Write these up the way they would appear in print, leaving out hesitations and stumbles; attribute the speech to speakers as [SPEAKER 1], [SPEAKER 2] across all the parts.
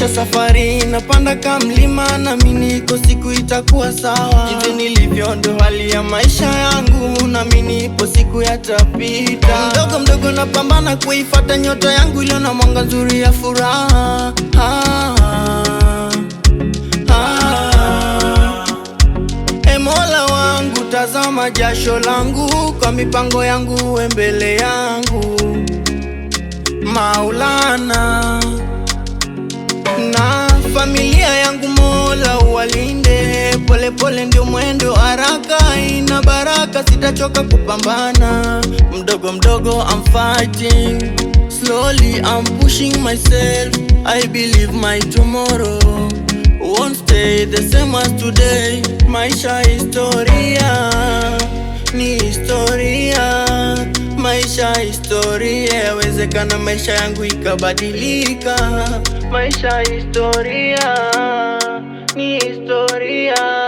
[SPEAKER 1] Maisha safari napanda kama mlima, na mimi niko siku itakuwa sawa. Jinsi nilivyo ndo hali ya maisha yangu, na mimi nipo siku yatapita. Mdogo mdogo napambana kuifuata nyota yangu iliyo na mwanga nzuri ya furaha. Mola wangu tazama jasho langu, kwa mipango yangu we mbele yangu. Maulana na familia yangu Mola uwalinde, pole pole ndio mwendo, haraka ina baraka, sitachoka kupambana. Mdogo mdogo I'm fighting, slowly I'm pushing myself. I believe my tomorrow won't stay the same as today. Maisha historia, ni historia. Maisha historia, yawezekana maisha yangu ikabadilika. Maisha historia, ni historia.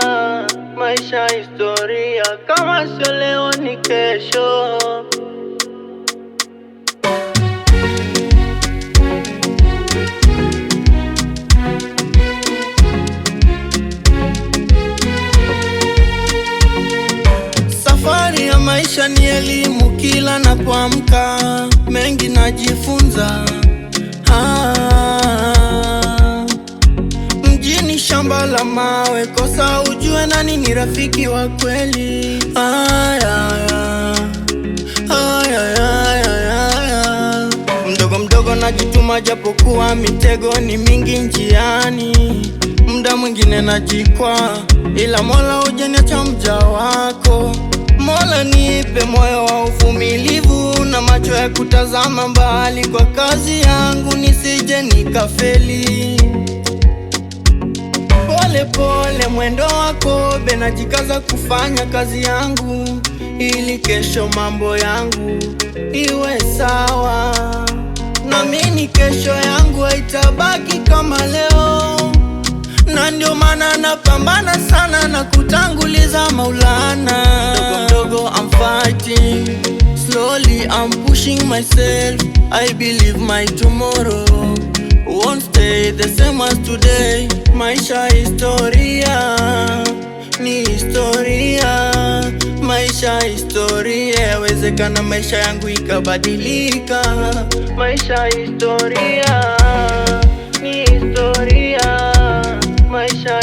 [SPEAKER 1] Maisha historia, kama sio leo ni kesho. Safari ya maisha ni elimu, kila napoamka mengi najifunza. Mjini shamba la mawe, kosa ujue nani ni rafiki wa kweli. Mdogo mdogo najituma, japokuwa mitego ni mingi njiani. Muda mwingine najikwaa, ila Mola hujaniacha mja wako. Mola nipe moyo wa uvumilivu, na macho ya kutazama mbali kwa kazi yangu, nisije nikafeli. Pole pole mwendo wako be, najikaza kufanya kazi yangu, ili kesho mambo yangu iwe sawa. Na mimi kesho yangu haitabaki kama leo, na ndio maana napambana sana na kutanguliza Maulana. Mdogo mdogo I'm fighting, slowly I'm pushing myself. I believe my tomorrow won't stay the same as today. Maisha historia, ni historia. Maisha historia, yawezekana maisha yangu ikabadilika. Maisha historia, ni historia. Maisha